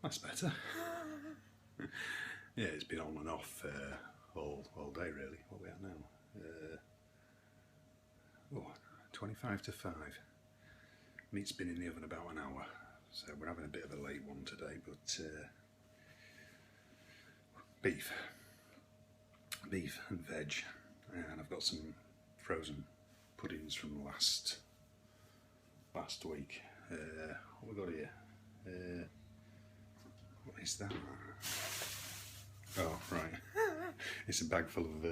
That's better. Yeah, it's been on and off all day really. What are we at now? 25 to 5. Meat's been in the oven about an hour, so we're having a bit of a late one today, but beef and veg, and I've got some frozen puddings from last week. What we got here? What is that? Oh, right. It's a bag full of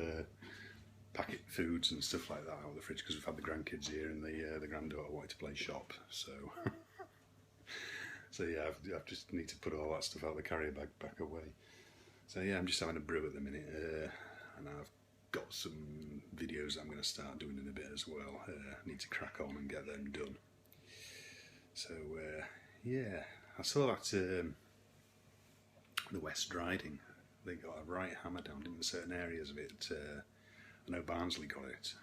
packet foods and stuff like that out of the fridge because we've had the grandkids here and the granddaughter wanted to play shop. So, so yeah, I just need to put all that stuff out of the carrier bag back away. So yeah, I'm just having a brew at the minute, and I've got some videos that I'm going to start doing in a bit as well. I need to crack on and get them done. So yeah, I saw that the West Riding, they got a right hammer down in certain areas of it. I know Barnsley got it,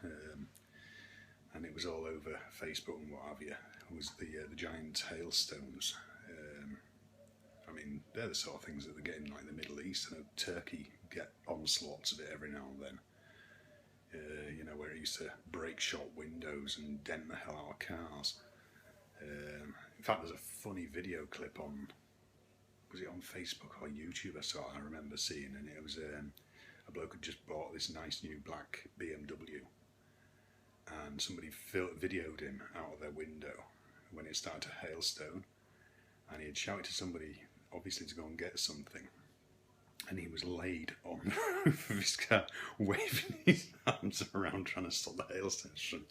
and it was all over Facebook and what have you. It was the giant hailstones. I mean, they're the sort of things that they get in like the Middle East. I know Turkey get onslaughts of it every now and then. You know, where it used to break shop windows and dent the hell out of cars. In fact, there's a funny video clip on, was it on Facebook or YouTube I remember seeing, and it was a bloke had just bought this nice new black BMW, and somebody videoed him out of their window when it started to hailstone, and he had shouted to somebody, obviously to go and get something, and he was laid on the roof of his car, waving his arms around trying to stop the hailstones from,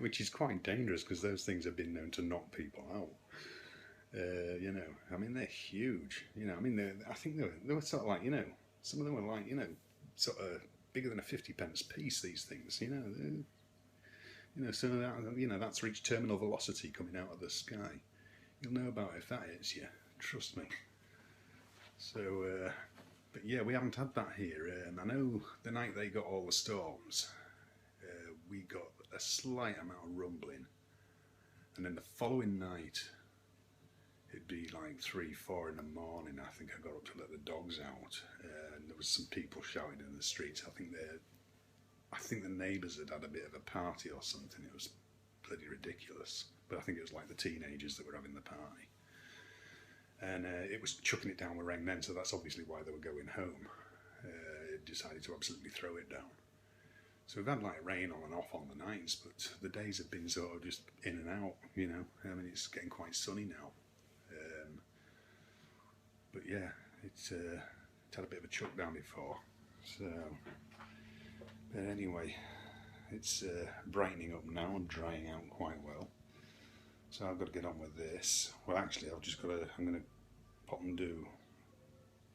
which is quite dangerous because those things have been known to knock people out. You know, I mean, they're huge. You know, I mean, I think they were sort of like, you know, some of them were like, you know, sort of bigger than a 50p piece. These things, you know, so that, you know, that's reached terminal velocity coming out of the sky. You'll know about it if that hits you. Trust me. So, but yeah, we haven't had that here. I know the night they got all the storms, we got a slight amount of rumbling, and then the following night, it'd be like 3, 4 in the morning. I think I got up to let the dogs out, and there was some people shouting in the streets. I think the neighbours had a bit of a party or something. It was bloody ridiculous, but I think it was like the teenagers that were having the party, and it was chucking it down with rain then. So that's obviously why they were going home. It decided to absolutely throw it down. So we've had like rain on and off on the nights, but the days have been sort of just in and out. You know, I mean, it's getting quite sunny now. But yeah, it's had a bit of a chuck down before. So, but anyway, it's brightening up now and drying out quite well. So I've got to get on with this. Well, actually, I'm going to pop and do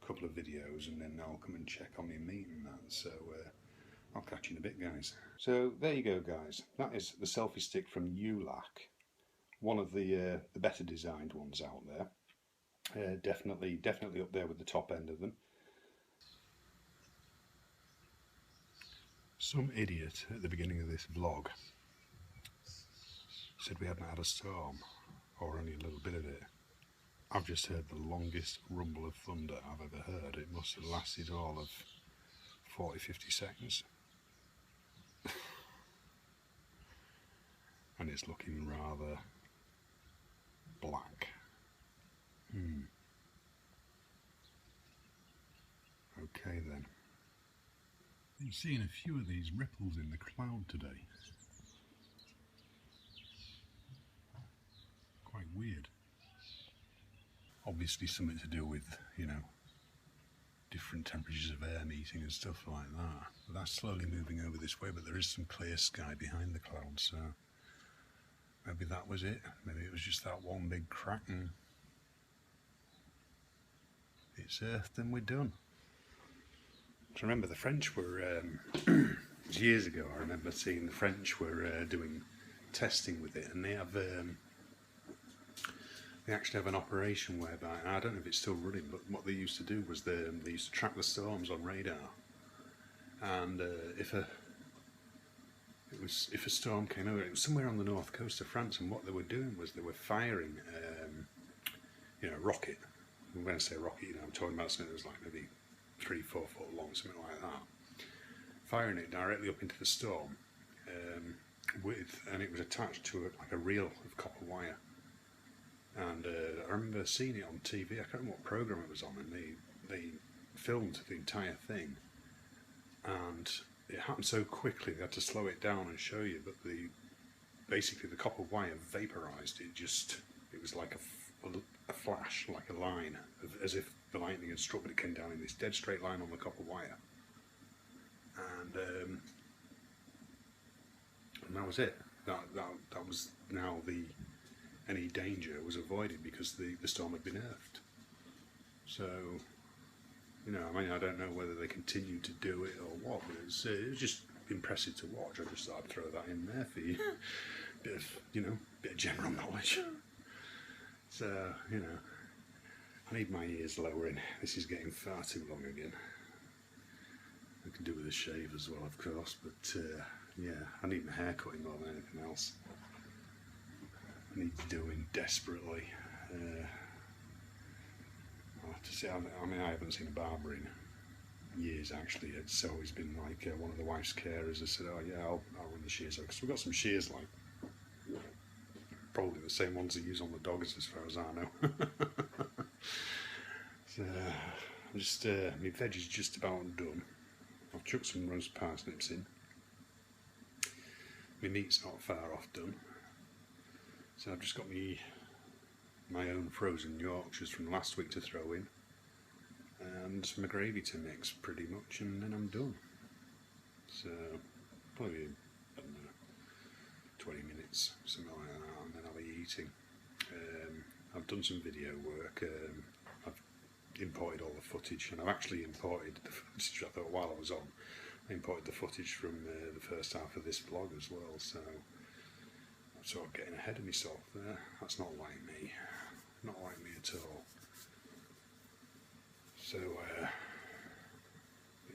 a couple of videos, and then I'll come and check on my meat and that. So I'll catch you in a bit, guys. So there you go, guys. That is the selfie stick from ULAC, one of the better designed ones out there. Definitely up there with the top end of them. Some idiot at the beginning of this vlog said we hadn't had a storm, or only a little bit of it. I've just heard the longest rumble of thunder I've ever heard. It must have lasted all of 40-50 seconds. And it's looking rather black. Okay then. I'm seeing a few of these ripples in the cloud today. Quite weird. Obviously something to do with, you know, different temperatures of air meeting and stuff like that. But that's slowly moving over this way, but there is some clear sky behind the clouds, so maybe that was it. Maybe it was just that one big crack and it's earthed and we're done. I remember the French were, years ago I remember seeing the French were doing testing with it, and they actually have an operation whereby, I don't know if it's still running, but what they used to do was they used to track the storms on radar, and if a storm came over, it was somewhere on the north coast of France, and what they were doing was they were firing you know, a rocket when I say rocket, you know, I'm talking about something that was like maybe 3-4 foot long, something like that. Firing it directly up into the storm, and it was attached to like a reel of copper wire. And I remember seeing it on TV. I can't remember what program it was on, and they filmed the entire thing. And it happened so quickly they had to slow it down and show you. But basically the copper wire vaporized. It was like a flash, like a line, as if the lightning had struck, but it came down in this dead straight line on the copper wire. And that was it. That was now any danger was avoided because the storm had been earthed. So, you know, I mean, I don't know whether they continued to do it or what, but it was just impressive to watch. I just thought I'd throw that in there for you. bit of general knowledge. So, you know, I need my ears lowering. This is getting far too long again. I can do with a shave as well, of course, but yeah, I need my hair cutting more than anything else. I need doing desperately. I'll have to say, I mean, I haven't seen a barber in years actually. It's always been like one of the wife's carers has said, oh yeah, I'll run the shears out, because we've got some shears like probably the same ones they use on the dogs as far as I know. So I'm just my veg is just about done. I've chucked some roast parsnips in. My meat's not far off done. So I've just got my own frozen Yorkshires from last week to throw in, and my gravy to mix pretty much, and then I'm done. So probably, I don't know, 20 minutes, something like that, and then I'll be eating. I've done some video work. I've imported all the footage, and I've actually imported the footage. I thought while I was on, I imported the footage from the first half of this vlog as well. So I'm sort of getting ahead of myself there. That's not like me. Not like me at all. So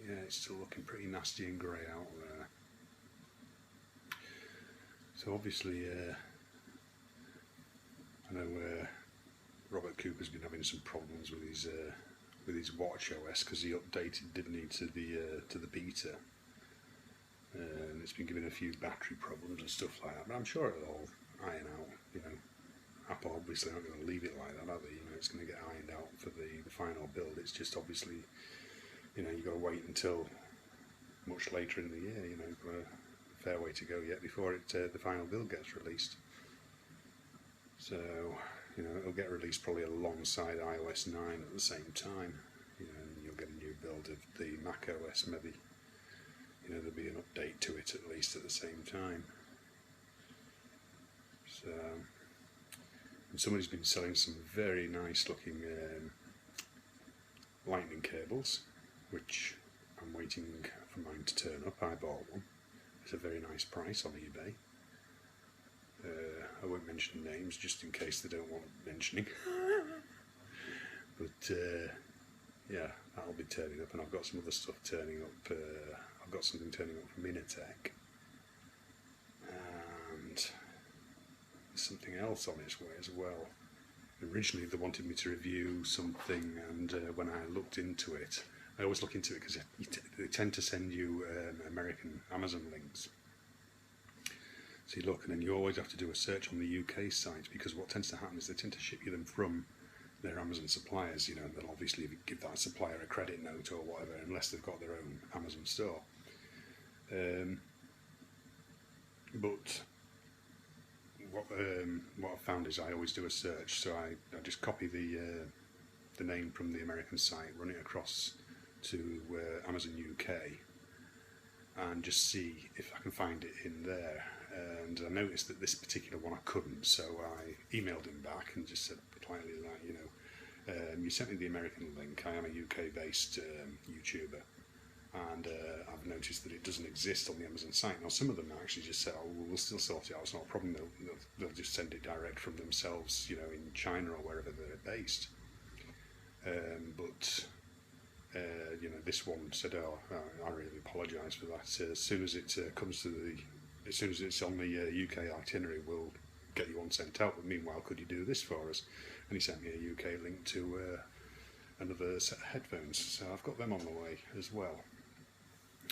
yeah, it's still looking pretty nasty and grey out there. So obviously I know Robert Cooper's been having some problems with his watch OS, because he updated, didn't he, to the beta, and it's been giving a few battery problems and stuff like that. But I'm sure it'll all iron out. You know, Apple obviously aren't going to leave it like that, are they? You know, it's going to get ironed out for the final build. It's just obviously, you know, you've got to wait until much later in the year. You know, you've got a fair way to go yet before the final build gets released. So, you know, it'll get released probably alongside iOS 9 at the same time. You know, and you'll get a new build of the Mac OS, maybe. You know, there'll be an update to it at least at the same time. So, and somebody's been selling some very nice looking lightning cables, which I'm waiting for mine to turn up. I bought one. It's a very nice price on eBay. I won't mention names just in case they don't want mentioning. But yeah, that'll be turning up, and I've got some other stuff turning up. I've got something turning up from Minitech, and there's something else on its way as well. Originally they wanted me to review something, and when I looked into it, I always look into it because they tend to send you American Amazon links. So you look, and then you always have to do a search on the UK site, because what tends to happen is they tend to ship you them from their Amazon suppliers. You know, they'll obviously give that supplier a credit note or whatever, unless they've got their own Amazon store. But what I've found is I always do a search, so I just copy the name from the American site, run it across to Amazon UK, and just see if I can find it in there. And I noticed that this particular one I couldn't, so I emailed him back and just said politely that, you know, you sent me the American link. I am a UK-based YouTuber, and I've noticed that it doesn't exist on the Amazon site. Now, some of them actually just say, oh, we'll still sort it out, it's not a problem. They'll just send it direct from themselves, you know, in China or wherever they're based. But you know, this one said, oh, I really apologise for that. As soon as it comes to as soon as it's on the UK itinerary, we'll get you one sent out. But meanwhile, could you do this for us? And he sent me a UK link to another set of headphones, so I've got them on the way as well.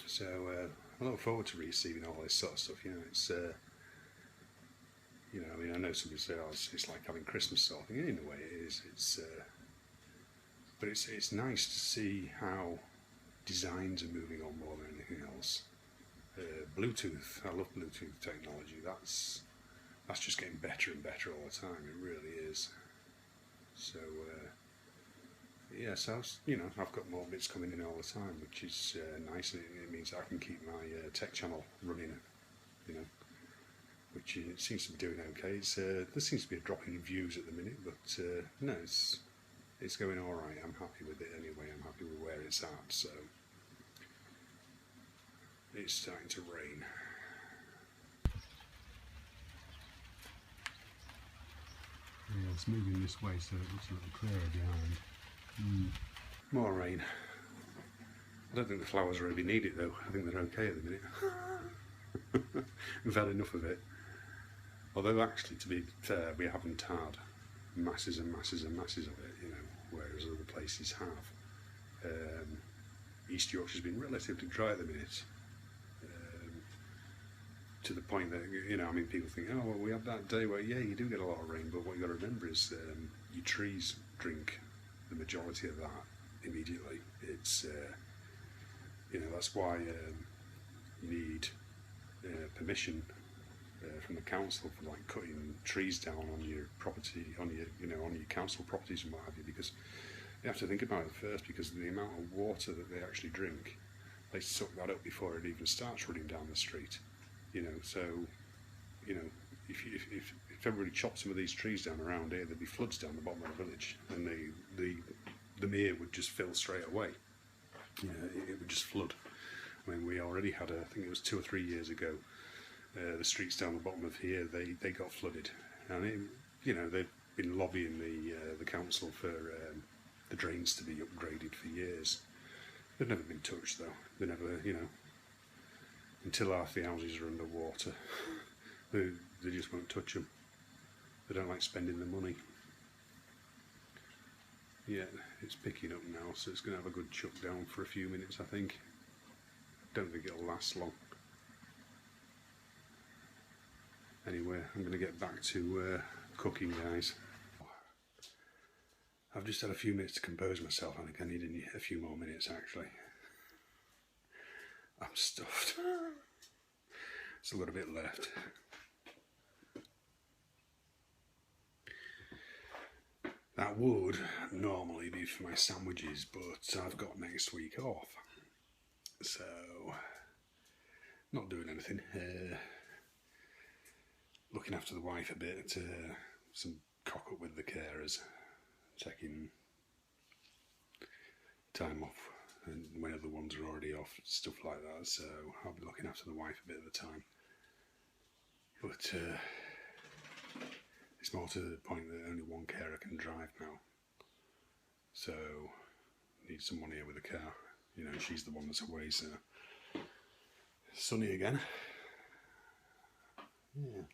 So I look forward to receiving all this sort of stuff. You know, it's you know, I mean, I know some people say, oh, it's like having Christmas sort of thing. In a way, it is. But it's nice to see how designs are moving on more than anything else. Bluetooth, I love Bluetooth technology. That's just getting better and better all the time. It really is. So yeah, so you know, I've got more bits coming in all the time, which is nice, and it means I can keep my tech channel running. You know, which it seems to be doing okay. There seems to be a drop in views at the minute, but no, it's going all right. I'm happy with it anyway. I'm happy with where it's at. So it's starting to rain. Yeah, it's moving this way, so it looks a little clearer behind. More rain. I don't think the flowers really need it though. I think they're okay at the minute. We've had enough of it. Although actually, to be fair, we haven't had masses and masses and masses of it, you know, whereas other places have. East Yorkshire's been relatively dry at the minute. To the point that, you know, I mean, people think, oh, well, we have that day where, yeah, you do get a lot of rain, but what you got to remember is your trees drink the majority of that immediately. It's, you know, that's why you need permission from the council for like cutting trees down on your property, on your, you know, on your council properties and what have you, because you have to think about it first, because the amount of water that they actually drink, they suck that up before it even starts running down the street. You know, so, you know, if everybody chopped some of these trees down around here, there'd be floods down the bottom of the village, and the mere would just fill straight away. You know, it would just flood. I mean, we already had, I think it was 2 or 3 years ago, the streets down the bottom of here, they got flooded, and it, you know, they've been lobbying the council for the drains to be upgraded for years. They've never been touched though. They never, you know. Until half the houses are underwater, they just won't touch them. They don't like spending the money. Yeah, it's picking up now, so it's going to have a good chuck down for a few minutes, I think. Don't think it'll last long. Anyway, I'm going to get back to cooking, guys. I've just had a few minutes to compose myself. I think I need a few more minutes, actually. I'm stuffed. Still got a bit left. That would normally be for my sandwiches, but I've got next week off. So, not doing anything. Looking after the wife a bit, some cock up with the carers, taking time off. And when other ones are already off, stuff like that, so I'll be looking after the wife a bit of the time. But it's more to the point that only one carer can drive now. So, need someone here with a car. You know, she's the one that's away, so. Sunny again. Yeah.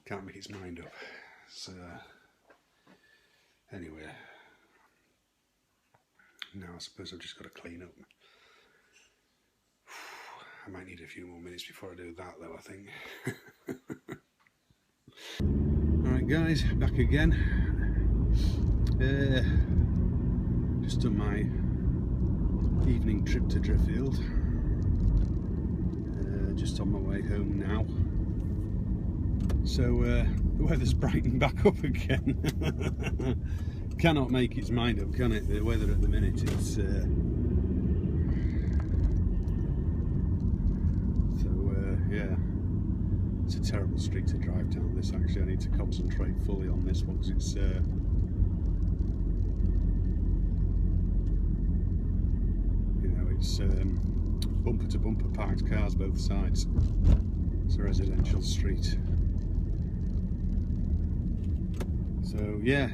Can't make its mind up. So, anyway. Now I suppose I've just got to clean up. I might need a few more minutes before I do that though, I think. Alright guys, back again. Just done my evening trip to Driffield. Just on my way home now. So the weather's brightening back up again. Cannot make its mind up, can it? The weather at the minute, it's yeah, it's a terrible street to drive down. This actually, I need to concentrate fully on this one because it's you know, it's bumper to bumper parked cars both sides. It's a residential street. So yeah.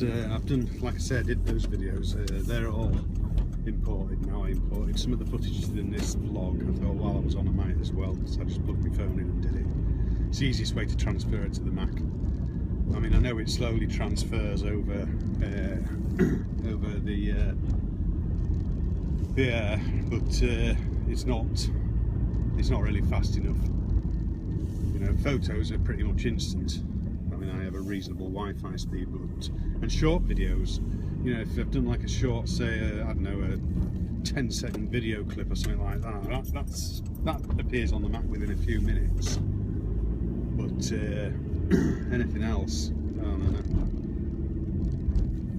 I've done, like I said, I did those videos. They're all imported now. I imported some of the footage in this vlog. I thought while I was on I might as well, so I just plugged my phone in and did it. it's the easiest way to transfer it to the Mac. I mean, I know it slowly transfers over over the air, but it's not really fast enough. You know, photos are pretty much instant. I mean, I have a reasonable Wi-Fi speed, and short videos, you know, if I've done like a short, say, I don't know, a 10-second video clip or something like that appears on the Mac within a few minutes. But anything else, I don't know.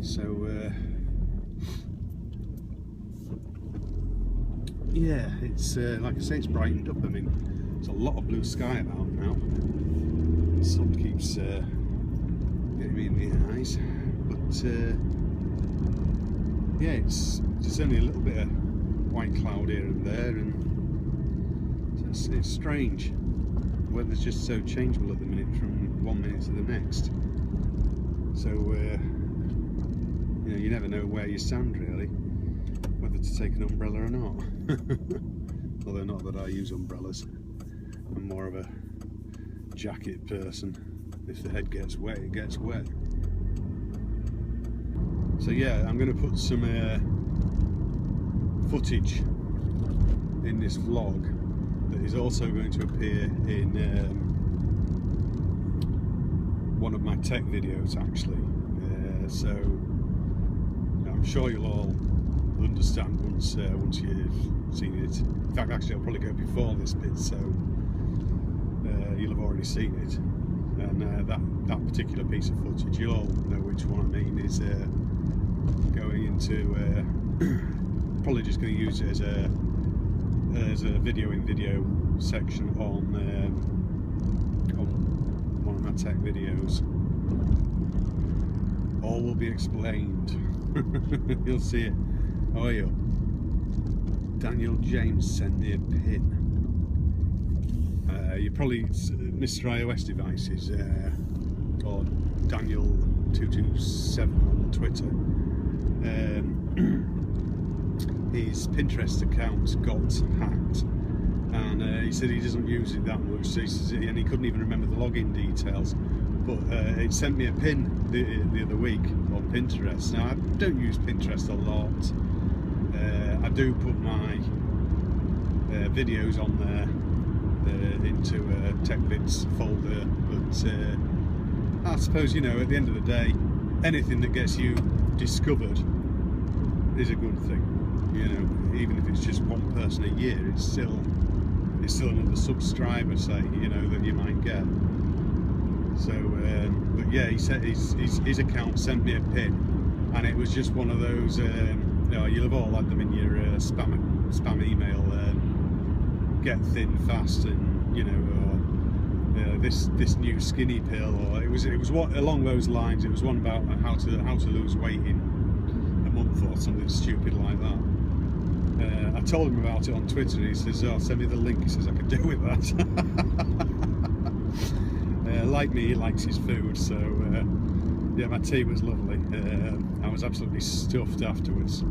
So yeah, it's like I say, it's brightened up. I mean, there's a lot of blue sky about now. The sun keeps getting me in the eyes, but yeah, it's just only a little bit of white cloud here and there, and it's strange. The weather's just so changeable at the minute, from one minute to the next. So you know, you never know where you stand really, whether to take an umbrella or not. Although not that I use umbrellas. I'm more of a jacket person. If the head gets wet, it gets wet. So yeah, I'm going to put some footage in this vlog that is also going to appear in one of my tech videos actually. So I'm sure you'll all understand once you've seen it. In fact, actually I'll probably go before this bit, so you'll have already seen it. And that particular piece of footage, you'll all know which one I mean, is going into probably just going to use it as a video in video section on one of my tech videos. All will be explained. You'll see it. Oh yeah, Daniel James sent me a pin. You probably Mr. iOS devices, or Daniel227 on Twitter. His Pinterest account got hacked, and he said he doesn't use it that much, so and he couldn't even remember the login details. But it sent me a pin the other week on Pinterest. Now, I don't use Pinterest a lot. I do put my videos on there into a tech vids folder, but I suppose, you know, at the end of the day, anything that gets you discovered is a good thing. You know, even if it's just one person a year, it's still another subscriber, say, you know, that you might get. So, but yeah, he said his account sent me a pin, and it was just one of those. You know, you'll have all had them in your spam email. Get thin fast, and you know, or this new skinny pill, or it was what along those lines. It was one about how to lose weight in a month or something stupid like that. I told him about it on Twitter, and he says, "Oh, send me the link." He says I could do with that. Like me, he likes his food, so yeah, my tea was lovely. I was absolutely stuffed afterwards.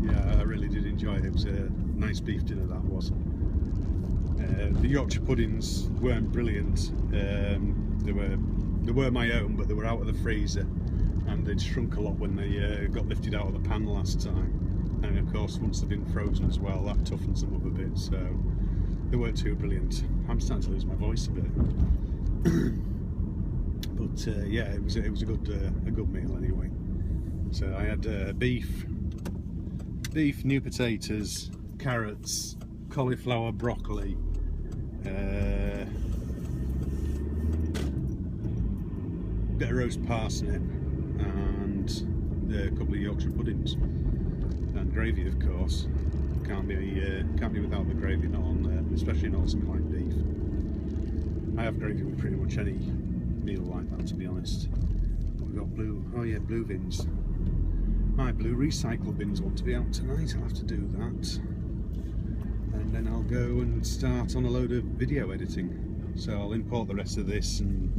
Yeah, I really did enjoy it. It was a nice beef dinner, that was. The Yorkshire puddings weren't brilliant. They were my own, but they were out of the freezer, and they'd shrunk a lot when they got lifted out of the pan last time. And of course, once they've been frozen as well, that toughens them up a bit. So they weren't too brilliant. I'm starting to lose my voice a bit. But yeah, it was a good meal anyway. So I had beef, new potatoes, carrots, cauliflower, broccoli, bit of roast parsnip, and a couple of Yorkshire puddings, and gravy, of course. Can't be without the gravy, not on especially not something like beef. I have gravy with pretty much any meal like that, to be honest. We've got blue bins. My blue recycle bins want to be out tonight. I'll have to do that, and then I'll go and start on a load of video editing. So I'll import the rest of this and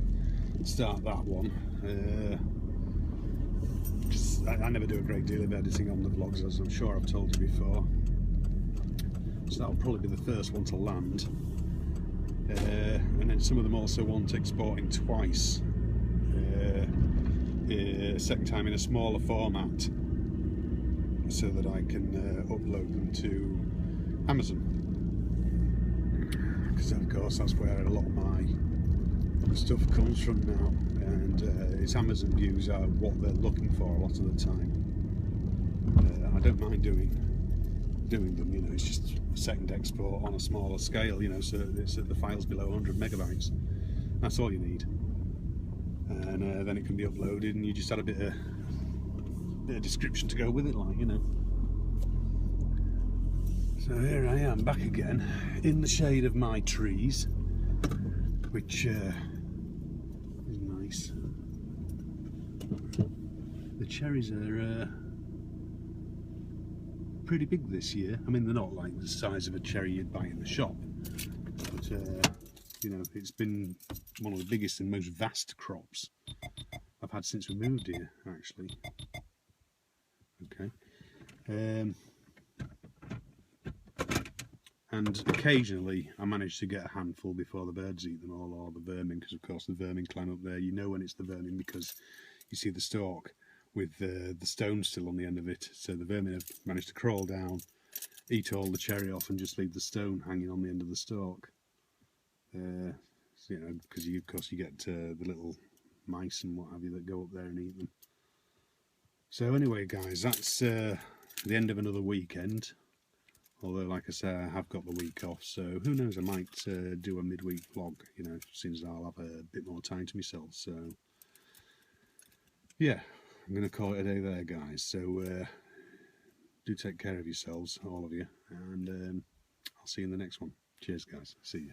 start that one. I never do a great deal of editing on the vlogs, as I'm sure I've told you before. So that'll probably be the first one to land. and then some of them also want exporting twice, second time in a smaller format, so that I can upload them to Amazon, because of course that's where a lot of my stuff comes from now, and it's Amazon views are what they're looking for a lot of the time. I don't mind doing them, you know. It's just a second export on a smaller scale, you know, so it's the files below 100 megabytes. That's all you need, and then it can be uploaded, and you just add a bit of description to go with it, like, you know. So here I am back again in the shade of my trees, which is nice. The cherries are pretty big this year. I mean, they're not like the size of a cherry you'd buy in the shop, but you know, it's been one of the biggest and most vast crops I've had since we moved here, actually. Okay. And occasionally I manage to get a handful before the birds eat them all, or the vermin, because of course the vermin climb up there. You know when it's the vermin because you see the stalk with the stone still on the end of it. So the vermin have managed to crawl down, eat all the cherry off, and just leave the stone hanging on the end of the stalk. You know, because of course you get the little mice and what have you that go up there and eat them. So anyway, guys, that's the end of another weekend. Although, like I say, I have got the week off, so who knows, I might do a midweek vlog, you know, since I'll have a bit more time to myself. So yeah, I'm going to call it a day there, guys. So do take care of yourselves, all of you, and I'll see you in the next one. Cheers, guys. See you.